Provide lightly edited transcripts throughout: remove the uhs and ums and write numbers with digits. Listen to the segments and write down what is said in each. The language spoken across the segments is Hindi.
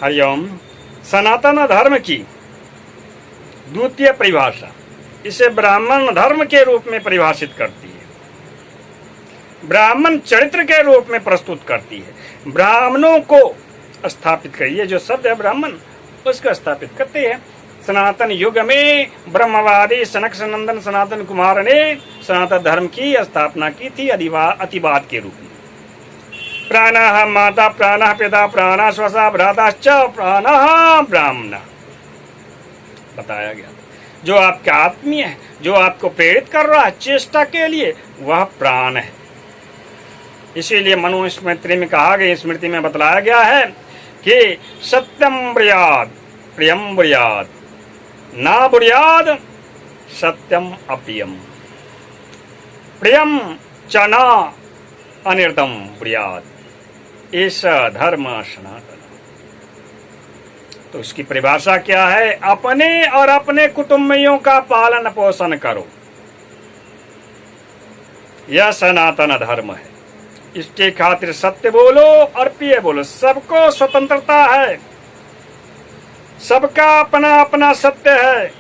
हरिओम। सनातन धर्म की द्वितीय परिभाषा इसे ब्राह्मण धर्म के रूप में परिभाषित करती है, ब्राह्मण चरित्र के रूप में प्रस्तुत करती है। ब्राह्मणों को स्थापित करिए, जो शब्द है ब्राह्मण उसको स्थापित करते हैं। सनातन युग में ब्रह्मवादी सनक सनंदन सनातन कुमार ने सनातन धर्म की स्थापना की थी अतिवाद के रूप में। प्राणः माता प्राणः पिता प्राणः स्वसा भ्राताश्च प्राणः ब्राह्मण बताया गया। जो आपका आत्मीय है, जो आपको प्रेरित कर रहा है चेष्टा के लिए, वह प्राण है। इसीलिए मनुस्मृति में कहा गया, स्मृति में बतलाया गया है कि सत्यम ब्रुयाद प्रियम ब्रुयाद ना ब्रुयाद सत्यम अप्रियम प्रियम च न अनिर्दम ब्रुयाद एष धर्म सनातन। तो उसकी परिभाषा क्या है? अपने और अपने कुटुंबियों का पालन पोषण करो, यह सनातन धर्म है। इसके खातिर सत्य बोलो और प्रिय बोलो। सबको स्वतंत्रता है, सबका अपना अपना सत्य है।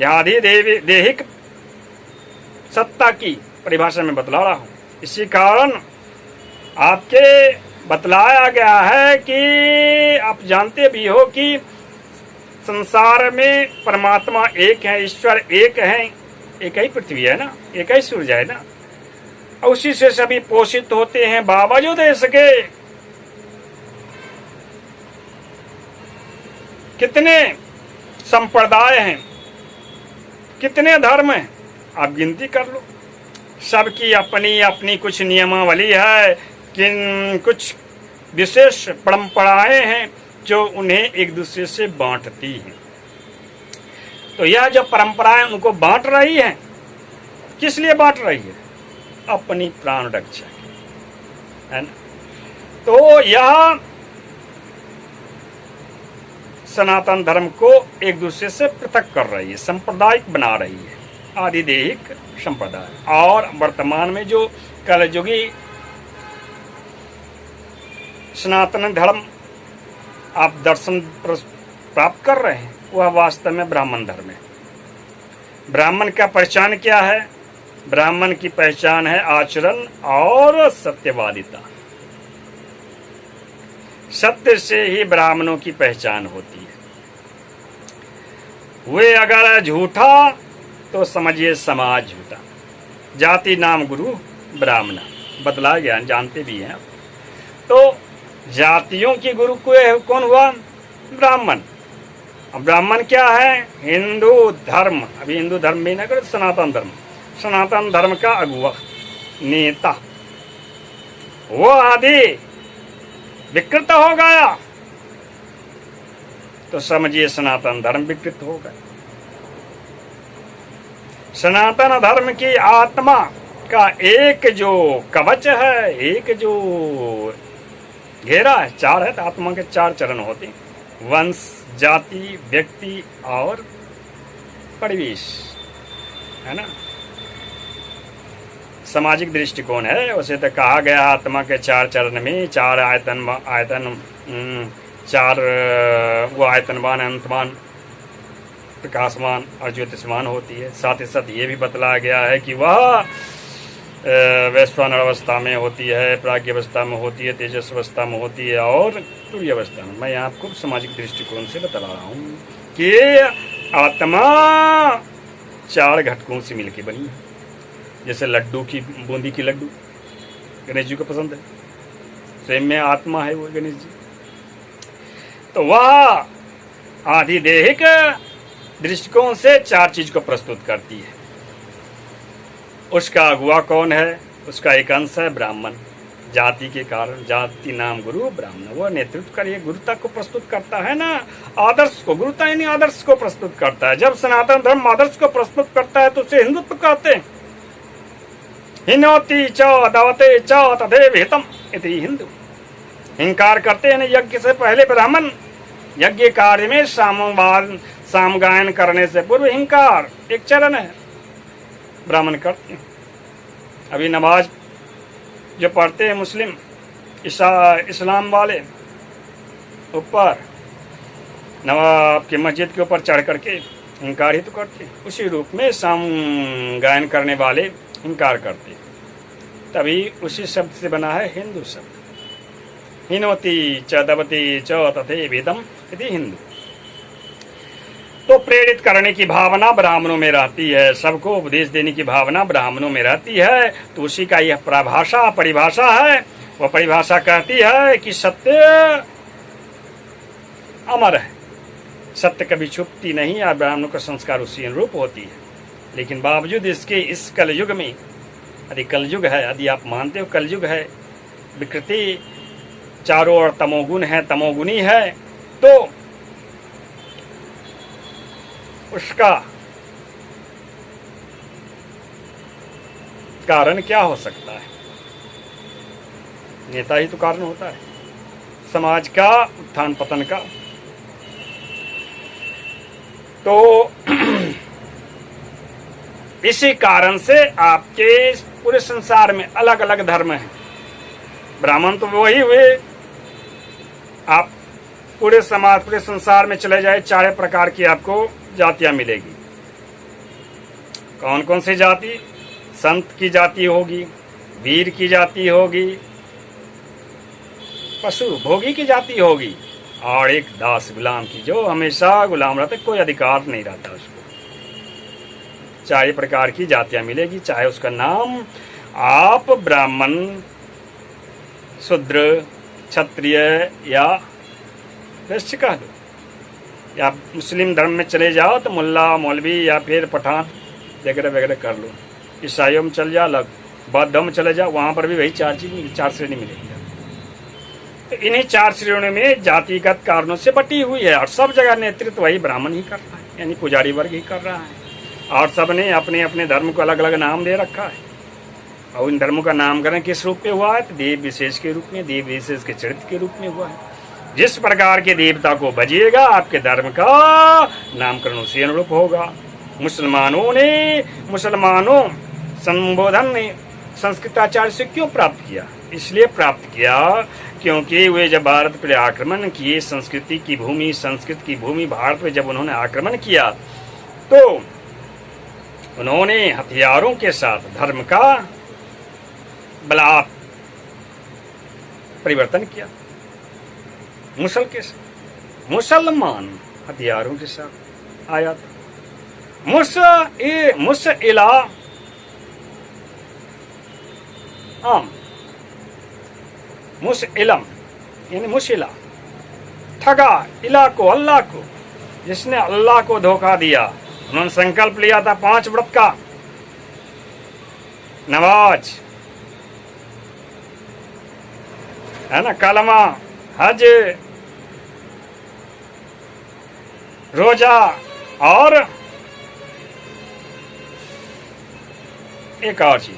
आदि देहिक सत्ता की परिभाषा में बतला रहा हूं। इसी कारण आपके बतलाया गया है कि आप जानते भी हो कि संसार में परमात्मा एक है, ईश्वर एक है, एक ही पृथ्वी है ना, एक ही सूरज है ना, उसी से सभी पोषित होते हैं। बावजूद इसके कितने संप्रदाय हैं, कितने धर्म हैं, आप गिनती कर लो। सबकी अपनी अपनी कुछ नियमावली है, कुछ विशेष परंपराएं हैं जो उन्हें एक दूसरे से बांटती हैं। तो यह जो परंपराएं उनको बांट रही हैं, किस लिए बांट रही है? अपनी प्राण रक्षा है ना। तो यह सनातन धर्म को एक दूसरे से पृथक कर रही है, सांप्रदायिक बना रही है, आदिदेहिक संप्रदाय। और वर्तमान में जो कलयुगी सनातन धर्म आप दर्शन प्राप्त कर रहे हैं, वह वास्तव में ब्राह्मण धर्म है। ब्राह्मण का पहचान क्या है? ब्राह्मण की पहचान है आचरण और सत्यवादिता। सत्य से ही ब्राह्मणों की पहचान होती है। वे अगर झूठा तो समझिए समाज झूठा। जाति नाम गुरु ब्राह्मण बदला गया, जानते भी हैं। तो जातियों की गुरु कौन हुआ? ब्राह्मण। अब ब्राह्मण क्या है? हिंदू धर्म, अभी हिंदू धर्म भी ना करो, सनातन धर्म, सनातन धर्म का अगुवा नेता, वो आदि विकृत हो गया तो समझिए सनातन धर्म विकृत हो गया। सनातन धर्म की आत्मा का एक जो कवच है, एक जो घेरा है, चार है, तो आत्मा के चार चरण होते हैं: वंश, जाति, व्यक्ति और परिवेश, है ना। सामाजिक दृष्टिकोण है उसे तो कहा गया आत्मा के चार चरण में चार आयतन चार वो आयतनवान, अंतमान, प्रकाशमान और ज्योतिषमान होती है। साथ ही साथ ये भी बतलाया गया है कि वह वैश्वानर अवस्था में होती है, प्राज्ञ अवस्था में होती है, तेजस अवस्था में होती है और तुर्य अवस्था में। मैं आपको सामाजिक दृष्टिकोण से बता रहा हूँ कि आत्मा चार घटकों से मिलकर बनी है। जैसे लड्डू की, बूंदी की लड्डू गणेश जी को पसंद है, स्वयं में आत्मा है वो गणेश जी। तो वह आधिदेहिक दृष्टिकोण से चार चीज को प्रस्तुत करती है। उसका अगुआ कौन है? उसका एक अंश है ब्राह्मण। जाति के कारण, जाति नाम गुरु ब्राह्मण, वह नेतृत्व करिए गुरुता को प्रस्तुत करता है ना, आदर्श को, गुरुता यानी आदर्श को प्रस्तुत करता है। जब सनातन धर्म आदर्श को प्रस्तुत करता है तो उसे हिंदुत्व कहते हैं। हिनोति च दवते च तथैव हितम इति हिंदू। हिंकार करते हैं यज्ञ से पहले ब्राह्मण, यज्ञ कार्य में सामगायन करने से पूर्व हिंकार एक चरण है, ब्राह्मण करते हैं। अभी नमाज जो पढ़ते हैं मुस्लिम इस्लाम वाले, ऊपर नवाब की मस्जिद के ऊपर चढ़ करके इनकार ही तो करते, उसी रूप में साम गायन करने वाले इनकार करते। तभी उसी शब्द से बना है हिंदू शब्द। हिनोति च दबति च तथे वेदम यदि हिंदू। तो प्रेरित करने की भावना ब्राह्मणों में रहती है, सबको उपदेश देने की भावना ब्राह्मणों में रहती है। तो उसी का यह परिभाषा है। वह परिभाषा कहती है कि सत्य अमर है, सत्य कभी छुपती नहीं और ब्राह्मणों का संस्कार उसी अनुरूप होती है। लेकिन बावजूद इसके इस कलयुग में, यदि कलयुग है, यदि आप मानते हो कलयुग है, विकृति चारों ओर तमोगुण है, तमोगुणी है, तो उसका कारण क्या हो सकता है? नेता ही तो कारण होता है समाज का उत्थान पतन का। तो इसी कारण से आपके पूरे संसार में अलग अलग धर्म हैं। ब्राह्मण तो वही हुए, आप पूरे समाज पूरे संसार में चले जाए, 4 प्रकार की आपको जातियां मिलेगी। कौन कौन सी जाति? संत की जाति होगी, वीर की जाति होगी, पशु भोगी की जाति होगी, और एक दास गुलाम की, जो हमेशा गुलाम रहता, कोई अधिकार नहीं रहता उसको। 4 प्रकार की जातियां मिलेगी, चाहे उसका नाम आप ब्राह्मण, शूद्र, क्षत्रिय या वैश्य कह दो, या मुस्लिम धर्म में चले जाओ तो मुल्ला मौलवी या फिर पठान वगैरह वगैरह कर लो। ईसाइयों में चल जाओ, अलग बौद्धों में चले जाओ, वहां पर भी वही 4 श्रेणी मिलेगी। तो इन्हीं 4 श्रेणियों में जातिगत कारणों से बटी हुई है, और सब जगह नेतृत्व वही ब्राह्मण ही कर रहा है, यानी पुजारी वर्ग ही कर रहा है। और सब ने अपने अपने धर्म को अलग अलग नाम दे रखा है, और इन धर्मों का नामकरण किस रूप में हुआ है? तो देव विशेष के रूप में, देव विशेष के चरित्र के रूप में हुआ है। जिस प्रकार के देवता को भजिएगा, आपके धर्म का नामकरण उसी अनुरूप होगा। मुसलमानों संबोधन ने संस्कृताचार्य से क्यों प्राप्त किया? इसलिए प्राप्त किया क्योंकि वे जब भारत पर आक्रमण किए, संस्कृति की भूमि, संस्कृत की भूमि भारत पर जब उन्होंने आक्रमण किया, तो उन्होंने हथियारों के साथ धर्म का बलात् परिवर्तन किया। मुसलमान हथियारों के साथ आया था। मुसइलम यानी मुशिला, ठगा इला को, अल्लाह को, जिसने अल्लाह को धोखा दिया। उन्होंने संकल्प लिया था 5 व्रत का, नमाज है ना, कलमा, हज, रोजा और एक और चीज।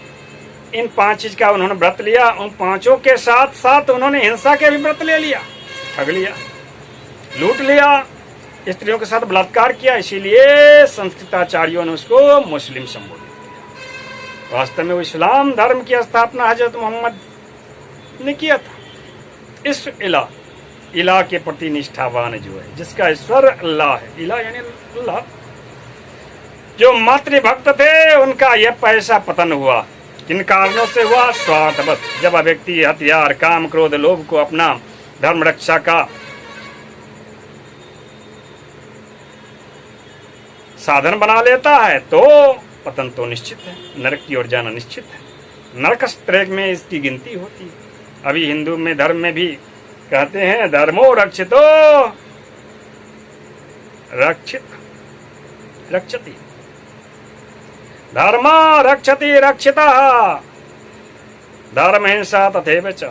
इन 5 चीज का उन्होंने व्रत लिया। उन 5 के साथ साथ उन्होंने हिंसा के भी व्रत ले लिया, ठग लिया, लूट लिया, स्त्रियों के साथ बलात्कार किया। इसीलिए संस्कृताचार्यों ने उसको मुस्लिम संबोधित किया। वास्तव में वो इस्लाम धर्म की स्थापना हजरत मोहम्मद ने किया था। इस इला के प्रति निष्ठावान जो है, जिसका ईश्वर अल्लाह है, इला यानी अल्लाह, जो मातृभक्त थे, उनका यह पैसा पतन हुआ। किन कारणों से हुआ? स्वार्थवश। जब व्यक्ति हथियार, काम, क्रोध, लोभ को अपना धर्म रक्षा का साधन बना लेता है, तो पतन तो निश्चित है, नरक की ओर जाना निश्चित है। नरक स्त्रैक में इसकी गिनती होती है। अभी हिंदू में धर्म में भी कहते हैं धर्मो रक्षितो रक्षति, धर्म रक्षति रक्षितः, धर्म हिंसा तथैव च।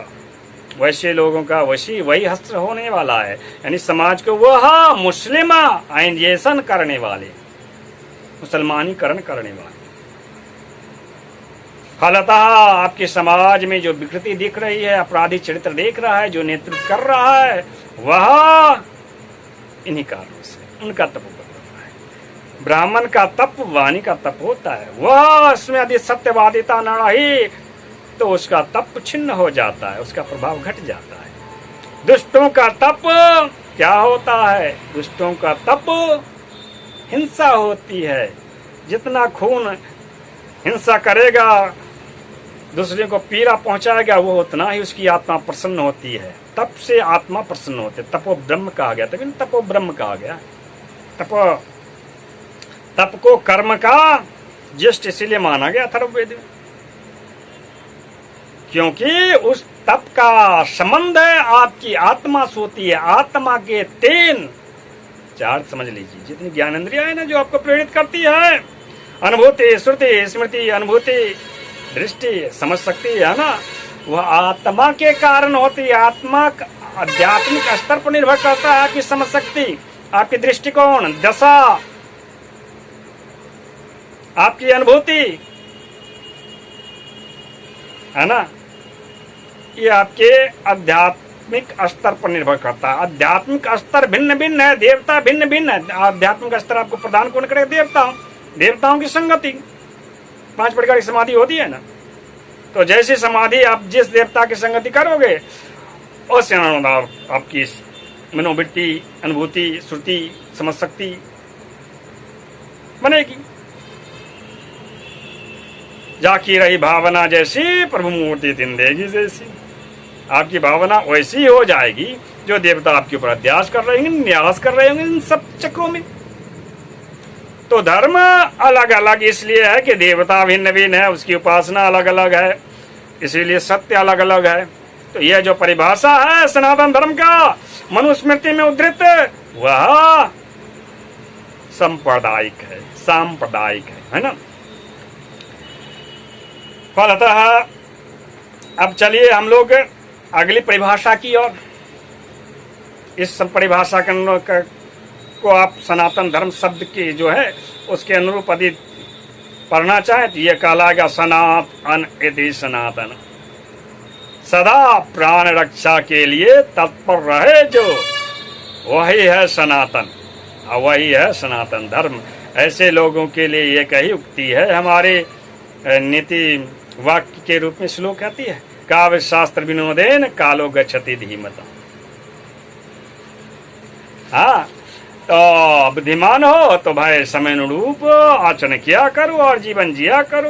वैसे लोगों का वही हस्त्र होने वाला है, यानी समाज को वह मुस्लिमाइजेशन करने वाले, मुसलमानीकरण करने वाले। फलतः आपके समाज में जो विकृति दिख रही है, अपराधी चरित्र देख रहा है, जो नेतृत्व कर रहा है, वह इन्हीं कारणों से उनका तप कर रहा है। ब्राह्मण का तप वाणी का तप होता है। वह उसमें यदि सत्यवादिता न रही तो उसका तप छिन्न हो जाता है, उसका प्रभाव घट जाता है। दुष्टों का तप क्या होता है? दुष्टों का तप हिंसा होती है। जितना खून हिंसा करेगा, दूसरे को पीड़ा पहुंचाएगा, वो उतना ही उसकी आत्मा प्रसन्न होती है। तप से आत्मा प्रसन्न होती है। तपो ब्रह्म कहा गया, तभी तपो ब्रह्म कहा गया। तप को कर्म का ज्येष्ठ इसीलिए माना गया अथर्ववेद में, क्योंकि उस तप का संबंध है आपकी आत्मा से होती है। आत्मा के 3 4 समझ लीजिए, जितनी ज्ञानेंद्रियां है ना जो आपको प्रेरित करती है, अनुभूति, श्रुति, स्मृति, अनुभूति, दृष्टि, समझ सकती है ना, वह आत्मा के कारण होती है। आत्मा आध्यात्मिक स्तर पर निर्भर करता है आपकी समझ शक्ति, आपकी दृष्टिकोण, दशा, आपकी अनुभूति, है ना, ये आपके आध्यात्मिक स्तर पर निर्भर करता है। आध्यात्मिक स्तर भिन्न भिन्न है, देवता भिन्न भिन्न है। आध्यात्मिक स्तर आपको प्रदान कौन करेगा? देवताओं की संगति। 5 प्रकार की समाधि होती है ना, तो जैसी समाधि आप जिस देवता की संगति करोगे उस आपकी मनोवृत्ति, अनुभूति, श्रुति, समझ शक्ति बनेगी। जाकी रही भावना जैसी, प्रभु मूर्ति तिंदेगी जैसी। आपकी भावना वैसी हो जाएगी जो देवता आपके ऊपर अध्यास कर रहे होंगे, न्यास कर रहे होंगे इन सब चक्रों में। तो धर्म अलग अलग इसलिए है कि देवता भिन्न भिन्न है, उसकी उपासना अलग अलग है, इसीलिए सत्य अलग अलग है। तो यह जो परिभाषा है सनातन धर्म का मनुस्मृति में उद्धृत, वह सांप्रदायिक है ना। फलतः अब चलिए हम लोग अगली परिभाषा की ओर। इस परिभाषा को आप सनातन धर्म शब्द की जो है उसके अनुरूप यदि पढ़ना चाहें तो यह कहलाएगा सनातन इति सनातन, सदा प्राण रक्षा के लिए तत्पर रहे जो, वही है सनातन, वही है सनातन धर्म। ऐसे लोगों के लिए एक ही उक्ति है, हमारे नीति वाक्य के रूप में श्लोक कहती है, काव्य शास्त्र विनोदेन कालो गच्छति धीमता। हाँ, तो बुद्धिमान हो तो भाई समय अनुरूप आचरण किया करो और जीवन जिया करो,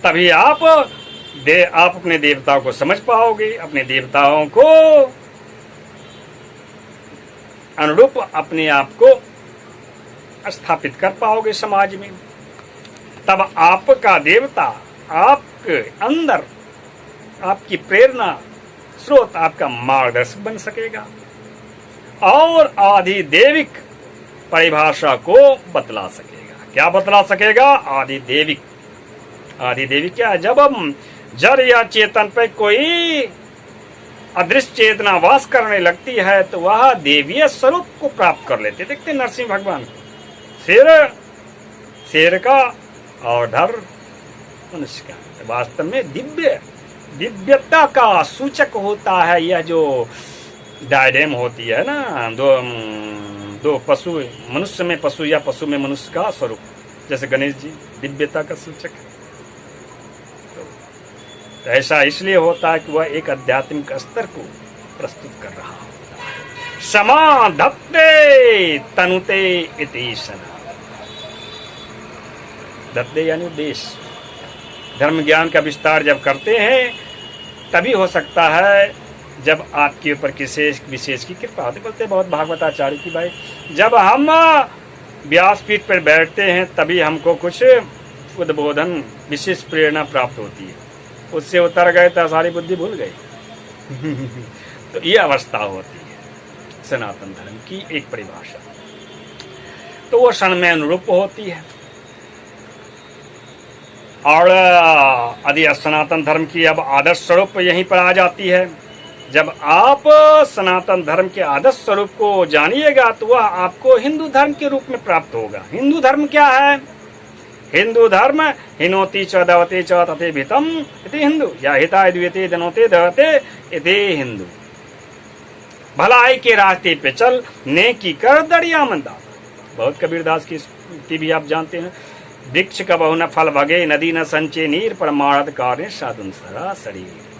तभी आप अपने देवताओं को समझ पाओगे, अपने देवताओं को अनुरूप अपने आप को स्थापित कर पाओगे समाज में। तब आपका देवता आपके अंदर आपकी प्रेरणा स्रोत, आपका मार्गदर्शक बन सकेगा और आधिदेविक परिभाषा को बतला सकेगा। क्या बतला सकेगा? आधिदेविक। आधिदेविक क्या है? जब हम जड़ या चेतन पर कोई अदृश्य चेतना वास करने लगती है तो वह देवीय स्वरूप को प्राप्त कर लेते। देखते नरसिंह भगवान को, शेर का और धर मनुष्य का, वास्तव में दिव्यता का सूचक होता है। यह जो डायडेम होती है ना, दो पशु, मनुष्य में पशु या पशु में मनुष्य का स्वरूप, जैसे गणेश जी दिव्यता का सूचक है। तो ऐसा इसलिए होता है कि वह एक आध्यात्मिक स्तर को प्रस्तुत कर रहा होता है। समा धत्ते तनुते इति सना। धत्ते यानी उद्देश्य। धर्म ज्ञान का विस्तार जब करते हैं तभी हो सकता है जब आपके ऊपर किसी विशेष की कृपा होती। बोलते बहुत भागवताचार्य की भाई, जब हम व्यासपीठ पर बैठते हैं तभी हमको कुछ उद्बोधन, विशेष प्रेरणा प्राप्त होती है। उससे उतर गए तो सारी बुद्धि भूल गई। तो ये अवस्था होती है सनातन धर्म की एक परिभाषा। तो वो क्षण में अनुरूप होती है। और यदि सनातन धर्म की अब आदर्श स्वरूप यहीं पर आ जाती है। जब आप सनातन धर्म के आदर्श स्वरूप को जानिएगा तो वह आपको हिंदू धर्म के रूप में प्राप्त होगा। हिंदू धर्म क्या है? हिंदू धर्म हिनोति च दवते च तथेभितम इति हिंदू, या हिताय द्विते दनोते दहते इति हिंदू। भलाई के रास्ते पे चल, नेकी कर, दरिया मंदा। बहुत कबीरदास की भी आप जानते हैं। वृक्ष कबहु न फल भगे, नदी न संचे नीर, परमार्थ कार्य साधुन सरा शरीर।